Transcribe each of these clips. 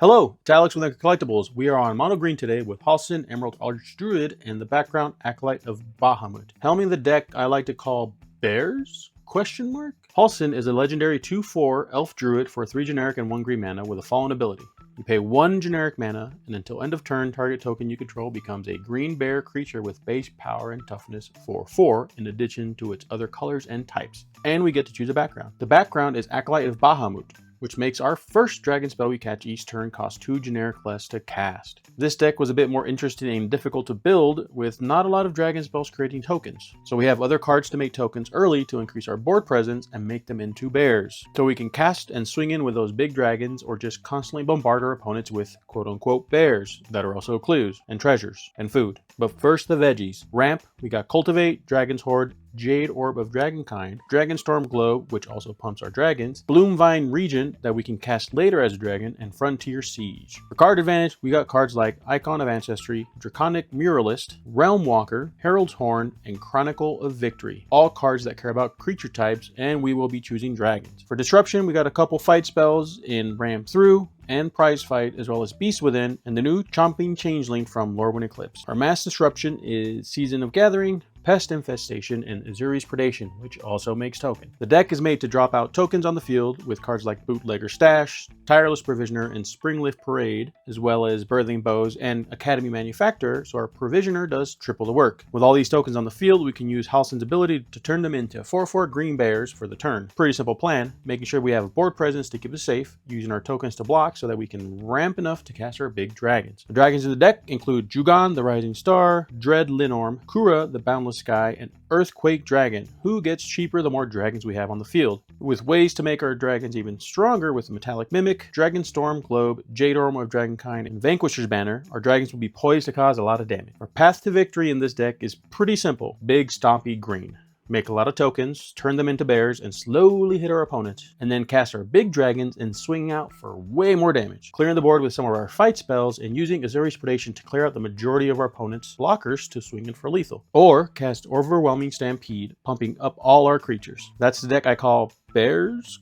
Hello, it's Alex with Collectibles. We are on Mono Green today with Halsin, Emerald Archdruid, and the background Acolyte of Bahamut. Helming the deck I like to call Bears? Halsin is a legendary 2/4 Elf Druid for 3 generic and 1 green mana with a fallen ability. You pay 1 generic mana, and until end of turn, target token you control becomes a green bear creature with base power and toughness 4/4, in addition to its other colors and types. And we get to choose a background. The background is Acolyte of Bahamut, which makes our first dragon spell we catch each turn cost 2 generic less to cast. This deck was a bit more interesting and difficult to build, with not a lot of dragon spells creating tokens. So we have other cards to make tokens early to increase our board presence and make them into bears. So we can cast and swing in with those big dragons, or just constantly bombard our opponents with quote-unquote bears that are also clues and treasures and food. But first, the veggies. Ramp, we got Cultivate, Dragon's Hoard, Jade Orb of Dragonkind, Dragonstorm Globe, which also pumps our dragons, Bloomvine Regent that we can cast later as a dragon, and Frontier Siege. For card advantage, we got cards like Icon of Ancestry, Draconic Muralist, Realm Walker, Herald's Horn, and Chronicle of Victory. All cards that care about creature types, and we will be choosing dragons. For disruption, we got a couple fight spells in Ram Through and Prize Fight, as well as Beast Within, and the new Chomping Changeling from Lorwyn Eclipse. Our mass disruption is Season of Gathering, Pest Infestation, and Azuri's Predation, which also makes token. The deck is made to drop out tokens on the field with cards like Bootlegger Stash, Tireless Provisioner, and Springlift Parade, as well as Birthing Bows and Academy Manufactor, so our Provisioner does triple the work. With all these tokens on the field, we can use Halsin's ability to turn them into 4/4 green bears for the turn. Pretty simple plan, making sure we have a board presence to keep us safe, using our tokens to block so that we can ramp enough to cast our big dragons. The dragons in the deck include Jugon, the Rising Star, Dread Linorm, Kura, the Boundless Sky, and Earthquake Dragon, who gets cheaper the more dragons we have on the field, with ways to make our dragons even stronger with Metallic Mimic, Dragonstorm Globe, Jade Orb of Dragonkind, and Vanquisher's Banner. Our dragons will be poised to cause a lot of damage. Our path to victory in this deck is pretty simple. Big, stompy green. Make a lot of tokens, turn them into bears, and slowly hit our opponents, and then cast our big dragons and swing out for way more damage, clearing the board with some of our fight spells and using Azuri's Predation to clear out the majority of our opponent's blockers to swing in for lethal. Or cast Overwhelming Stampede, pumping up all our creatures. That's the deck I call Bears?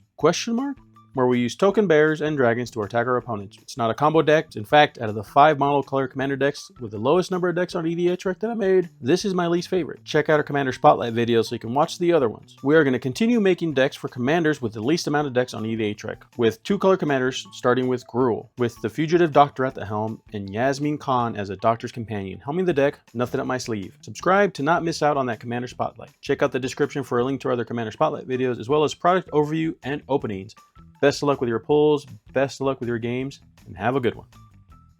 Where we use token bears and dragons to attack our opponents. It's not a combo deck. In fact, out of the 5 monocolor commander decks with the lowest number of decks on EDHREC that I made, this is my least favorite. Check out our Commander Spotlight video so you can watch the other ones. We are going to continue making decks for commanders with the least amount of decks on EDHREC, with 2 color commanders starting with Gruul, with the Fugitive Doctor at the helm and Yasmin Khan as a Doctor's Companion. Helming the deck, nothing up my sleeve. Subscribe to not miss out on that Commander Spotlight. Check out the description for a link to our other Commander Spotlight videos, as well as product overview and openings. Best of luck with your pulls, best of luck with your games, and have a good one.